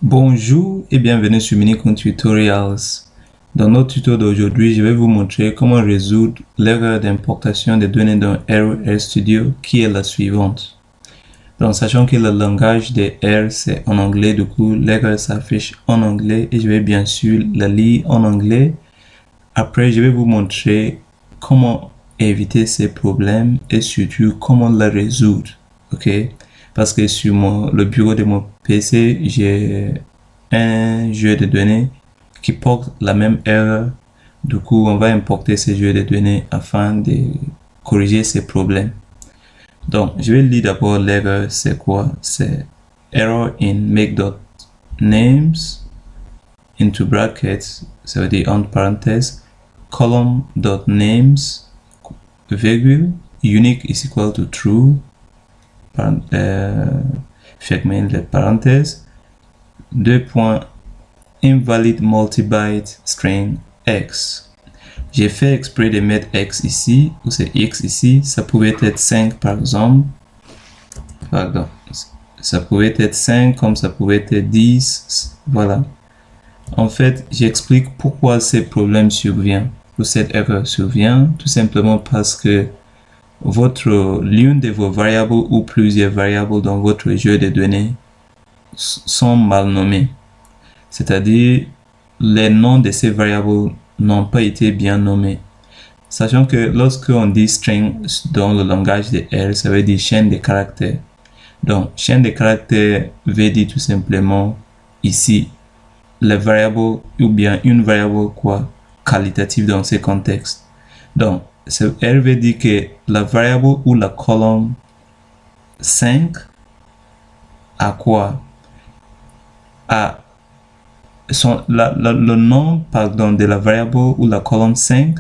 Bonjour et bienvenue sur Minicon Tutorials. Dans notre tuto d'aujourd'hui, je vais vous montrer comment résoudre l'erreur d'importation des données dans R Studio qui est la suivante. Donc, sachant que le langage de R c'est en anglais, du coup l'erreur s'affiche en anglais et je vais bien sûr la lire en anglais. Après, je vais vous montrer comment éviter ces problèmes et surtout comment la résoudre. Ok? Parce que sur le bureau de mon PC, j'ai un jeu de données qui porte la même erreur. Du coup, on va importer ce jeu de données afin de corriger ces problèmes. Donc, je vais lire d'abord l'erreur. C'est quoi? C'est error in make.names into brackets, ça veut dire entre parenthèses, column.names, virgule, unique is equal to true, fermez les parenthèses, 2 points, invalid multibyte string x. J'ai fait exprès de mettre x ici, ou c'est x ici, ça pouvait être 5 par exemple, pardon, ça pouvait être 5 comme ça pouvait être 10, voilà. En fait, j'explique pourquoi ces problèmes surviennent, ou cette erreur survient, tout simplement parce que l'une de vos variables ou plusieurs variables dans votre jeu de données sont mal nommées. C'est-à-dire, les noms de ces variables n'ont pas été bien nommés. Sachant que lorsque on dit string dans le langage de R, ça veut dire chaîne de caractères. Donc, chaîne de caractères veut dire tout simplement ici, les variables ou bien une variable qualitative dans ces contextes. Donc, R veut dire que la variable ou la colonne 5 a quoi? A le nom de la variable ou la colonne 5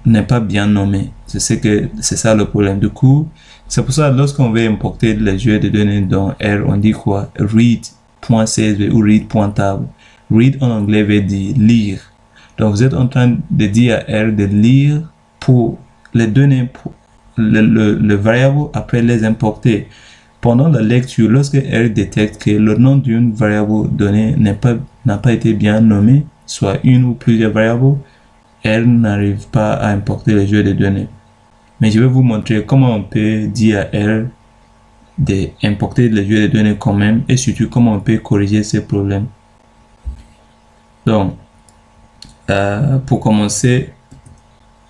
n'est pas bien nommé. C'est ça le problème. Du coup, c'est pour ça que lorsqu'on veut importer les jeux de données dans R, on dit quoi? Read.csv ou read.table. Read en anglais veut dire lire. Donc vous êtes en train de dire à R de lire pour les données, pour le variable après les importer. Pendant la lecture, lorsque R détecte que le nom d'une variable donnée n'a pas été bien nommé, soit une ou plusieurs variables, R n'arrive pas à importer les jeux de données. Mais je vais vous montrer comment on peut dire à R d'importer les jeux de données quand même et surtout comment on peut corriger ces problèmes. Donc, pour commencer,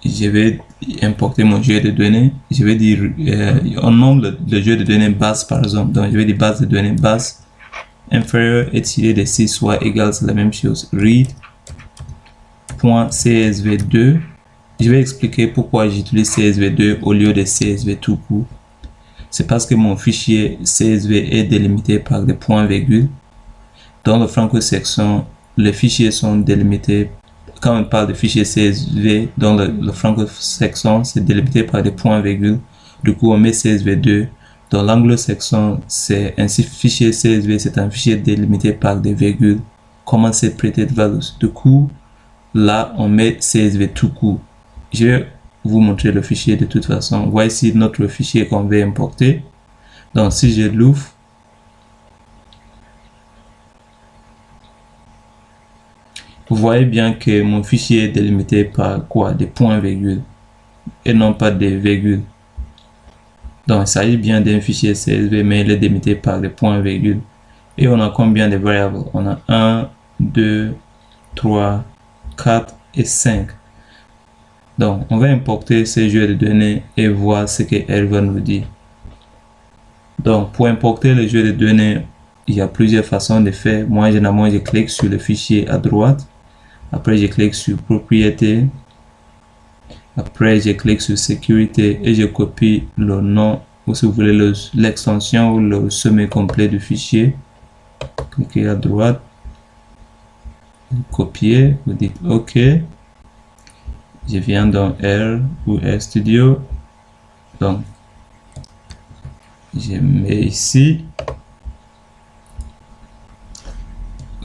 je vais importer mon jeu de données. Je vais dire, on nomme le jeu de données base par exemple. Donc, je vais dire base de données base inférieur et tiré de 6 soit égal, c'est la même chose. Read.csv2. Je vais expliquer pourquoi j'utilise CSV2 au lieu de CSV tout court. C'est parce que mon fichier CSV est délimité par des points-virgules. Dans le franco-section, les fichiers sont délimités. Quand on parle de fichier CSV, dans le franco-section, c'est délimité par des points-virgules. Du coup, on met CSV2. Dans l'anglo-section, c'est un fichier CSV, c'est un fichier délimité par des virgules. Comment c'est prêté de valeur. Du coup, là, on met CSV tout court. Je vais vous montrer le fichier de toute façon. Voici notre fichier qu'on veut importer. Donc, si je l'ouvre, vous voyez bien que mon fichier est délimité par quoi? Des points-virgules et non pas des virgules. Donc, il s'agit bien d'un fichier CSV, mais il est délimité par des points-virgules. Et on a combien de variables? On a 1, 2, 3, 4 et 5. Donc, on va importer ces jeux de données et voir ce qu'elle va nous dire. Donc, pour importer les jeux de données, il y a plusieurs façons de faire. Moi, généralement, je clique sur le fichier à droite. Après, je clique sur propriété. Après, je clique sur sécurité et je copie le nom ou si vous voulez l'extension ou le sommet complet du fichier. Cliquez à droite. Copier. Vous dites OK. Je viens dans R ou RStudio. Donc, je mets ici.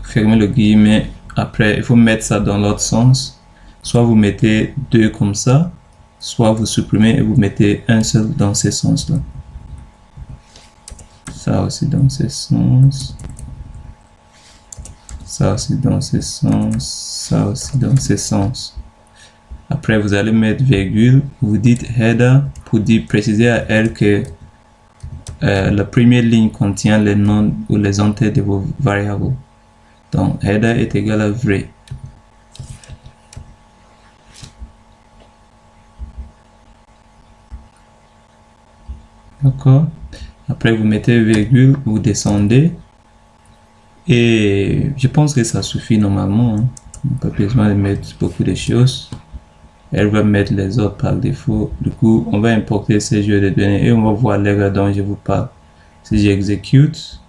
Fermez le guillemet. Après, il faut mettre ça dans l'autre sens. Soit vous mettez 2 comme ça, soit vous supprimez et vous mettez un seul dans ce sens-là. Ça aussi dans ce sens. ça aussi dans ce sens, ça aussi dans ce sens. Après, vous allez mettre virgule, vous dites header pour préciser à elle que la première ligne contient les noms ou les entités de vos variables. Donc, header est égal à vrai. D'accord. Après, vous mettez virgule, vous descendez. Et je pense que ça suffit normalement. Hein. On n'a pas besoin de mettre beaucoup de choses. Elle va mettre les autres par défaut. Du coup, on va importer ces jeux de données et on va voir l'erreur dont je vous parle. Si j'exécute,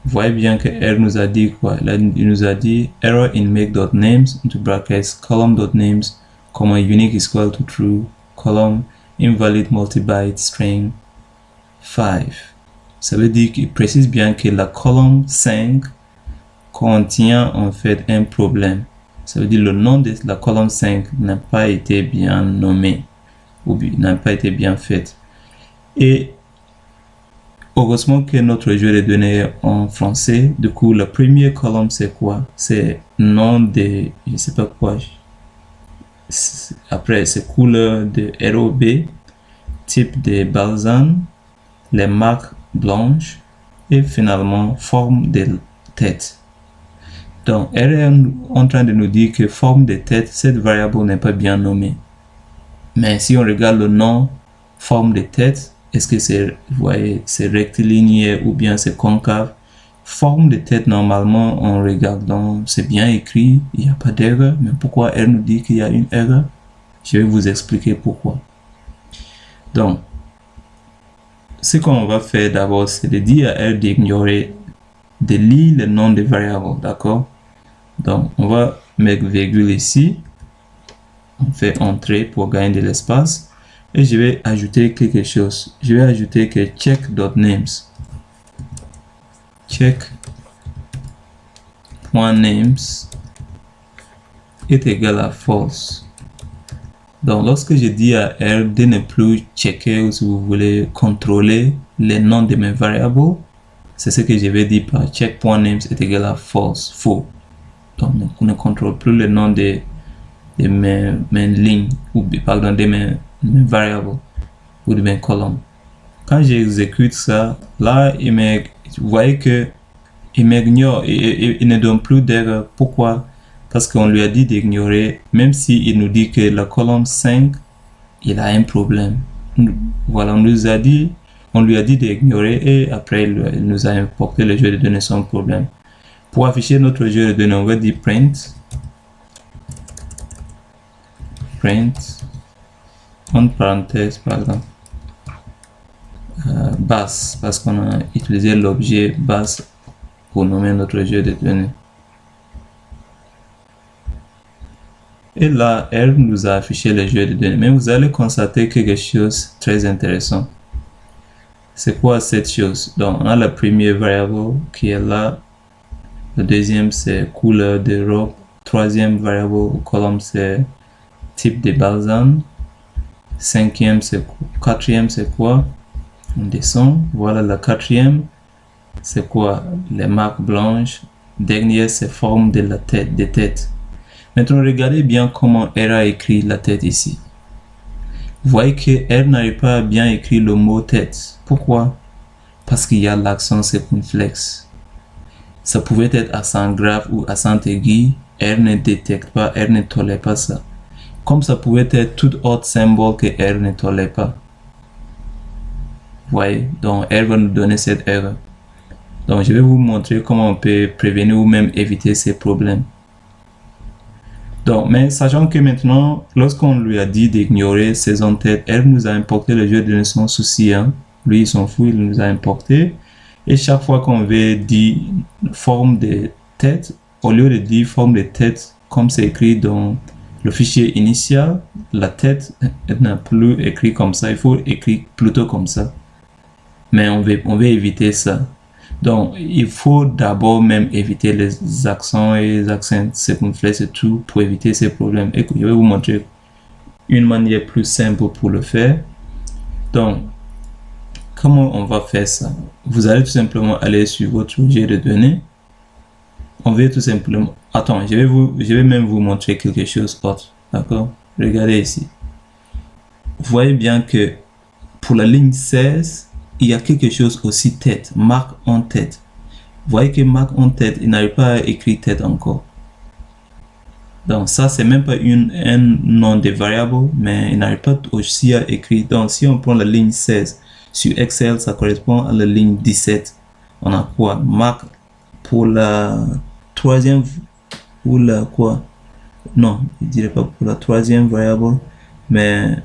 vous voyez bien qu'elle nous a dit quoi? Il nous a dit error in make.names into brackets column.names, comma unique is equal to true, column invalid multibyte string 5. Ça veut dire qu'il précise bien que la colonne 5 contient en fait un problème. Ça veut dire le nom de la colonne 5 n'a pas été bien nommé ou n'a pas été bien fait. Et heureusement que notre jeu de données est en français. Du coup, la première colonne c'est quoi? C'est nom de, je sais pas quoi. Après, c'est couleur de ROB, type de balzane, les marques blanches et finalement forme de tête. Donc, elle est en train de nous dire que forme de tête, cette variable n'est pas bien nommée. Mais si on regarde le nom forme de tête, est-ce que c'est, vous voyez, c'est rectiligne ou bien c'est concave? Forme de tête, normalement, en regardant, c'est bien écrit, il n'y a pas d'erreur. Mais pourquoi elle nous dit qu'il y a une erreur? Je vais vous expliquer pourquoi. Donc, ce qu'on va faire d'abord, c'est de dire à elle d'ignorer, de lire le nom des variables, d'accord? Donc, on va mettre virgule ici. On fait entrer pour gagner de l'espace. Et je vais ajouter quelque chose. Je vais ajouter que check.names. Check.names est égal à false. Donc, lorsque je dis à elle de ne plus checker ou si vous voulez contrôler les noms de mes variables, c'est ce que je vais dire par check.names est égal à false, faux. Donc, on ne contrôle plus le nom de mes lignes ou pardon de mes variables ou de mes colonnes. Quand j'exécute ça, là, vous voyez que il m'ignore, il ne donne plus d'erreur. Pourquoi? Parce qu'on lui a dit d'ignorer, même s'il nous dit que la colonne 5, il a un problème. Voilà, on lui a dit d'ignorer et après il nous a importé le jeu de données sans problème. Pour afficher notre jeu de données, on va dire print entre parenthèses par exemple base, parce qu'on a utilisé l'objet base pour nommer notre jeu de données. Et là, elle nous a affiché le jeu de données. Mais vous allez constater quelque chose de très intéressant. C'est quoi cette chose? Donc, on a la première variable qui est là. Le deuxième, c'est couleur de robe. Troisième variable, colonne, c'est type de balzane. Quatrième, c'est quoi? On descend. Voilà la quatrième. C'est quoi? Les marques blanches. Dernière, c'est forme de la tête, des têtes. Maintenant, regardez bien comment elle a écrit la tête ici. Vous voyez qu'elle n'arrive pas à bien écrire le mot tête. Pourquoi? Parce qu'il y a l'accent circonflexe. Ça pouvait être accent grave ou accent aigu. Elle ne détecte pas, elle ne tolère pas ça. Comme ça pouvait être tout autre symbole que elle ne tolère pas. Vous voyez? Donc, elle va nous donner cette erreur. Donc, je vais vous montrer comment on peut prévenir ou même éviter ces problèmes. Donc, mais sachant que maintenant, lorsqu'on lui a dit d'ignorer ses en-têtes, elle nous a importé le jeu de données sans souci. Hein. Lui, il s'en fout, il nous a importé. Et chaque fois qu'on veut dire forme de tête, au lieu de dire forme de tête, comme c'est écrit dans le fichier initial, la tête n'a plus écrit comme ça. Il faut écrire plutôt comme ça. Mais on veut éviter ça. Donc, il faut d'abord même éviter les accents et les accents circonflexes et tout pour éviter ces problèmes. Et je vais vous montrer une manière plus simple pour le faire. Donc, comment on va faire ça? Vous allez tout simplement aller sur votre jeu de données. On veut tout simplement... Attends, je vais même vous montrer quelque chose d'autre. D'accord? Regardez ici. Vous voyez bien que pour la ligne 16, il y a quelque chose aussi tête, marque en tête. Vous voyez que marque en tête, il n'arrive pas à écrire tête encore. Donc ça, c'est même pas un nom de variable, mais il n'arrive pas aussi à écrire. Donc si on prend la ligne 16 sur Excel, ça correspond à la ligne 17. On a quoi? Marque pour la troisième, ou la quoi? Non, je dirais pas pour la troisième variable, mais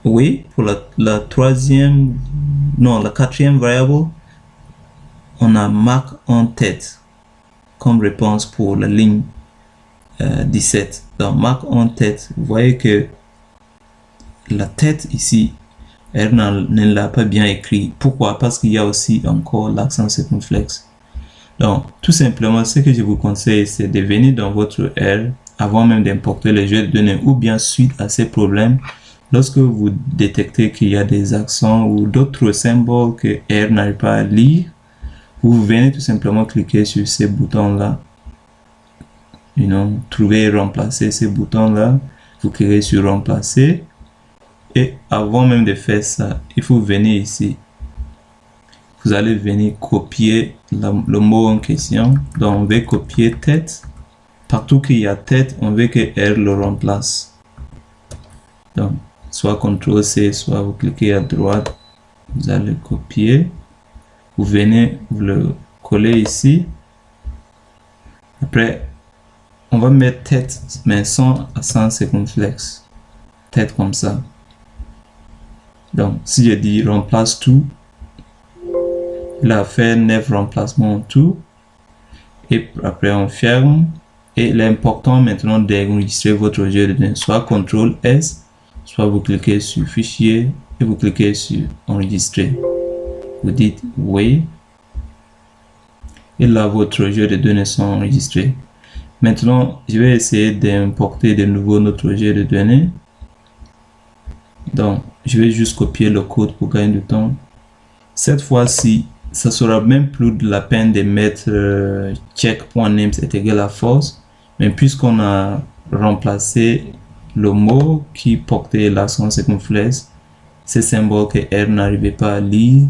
oui, pour la troisième, non, la quatrième variable, on a marque en tête comme réponse pour la ligne 17. Donc marque en tête, vous voyez que la tête ici, elle ne l'a pas bien écrit. Pourquoi? Parce qu'il y a aussi encore l'accent circonflexe. Donc tout simplement, ce que je vous conseille, c'est de venir dans votre R avant même d'importer les jeux de données, ou bien suite à ces problèmes, lorsque vous détectez qu'il y a des accents ou d'autres symboles que R n'arrive pas à lire, vous venez tout simplement cliquer sur ces boutons là, trouver et remplacer ces boutons là, vous cliquez sur remplacer, et avant même de faire ça, il faut venir ici, vous allez venir copier le mot en question. Donc on va copier tête, partout qu'il y a tête, on veut que R le remplace. Donc soit CTRL C, soit vous cliquez à droite, vous allez copier, vous venez vous le coller ici. Après on va mettre tête, mais sans accent circonflexe, tête comme ça. Donc si je dis remplace tout, il a fait 9 remplacements en tout, et après on ferme. Et l'important maintenant d'enregistrer votre jeu de données, soit CTRL S, soit vous cliquez sur fichier et vous cliquez sur enregistrer. Vous dites oui, et là votre jeu de données sont enregistrés. Maintenant je vais essayer d'importer de nouveau notre jeu de données. Donc je vais juste copier le code pour gagner du temps. Cette fois-ci, ça sera même plus de la peine de mettre check.names est égal à false, mais puisqu'on a remplacé le mot qui portait l'accent circonflexe, ces symboles que R n'arrivait pas à lire,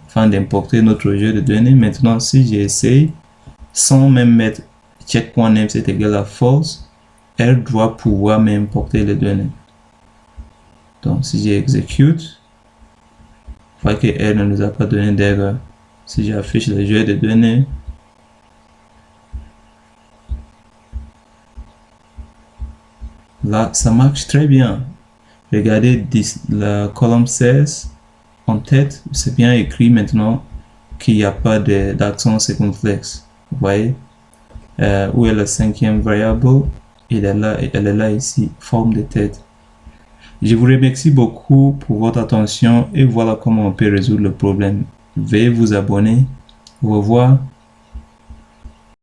afin d'importer notre jeu de données. Maintenant, si j'essaie, sans même mettre check.names est égal à false, R doit pouvoir m'importer les données. Donc si j'exécute, vous voyez que R ne nous a pas donné d'erreur. Si j'affiche le jeu de données, là ça marche très bien. Regardez la colonne 16 en tête, c'est bien écrit maintenant qu'il n'y a pas d'accent circonflexe. Vous voyez où est la cinquième variable? Elle est là ici, forme de tête. Je vous remercie beaucoup pour votre attention et voilà comment on peut résoudre le problème. Veuillez vous abonner. Au revoir.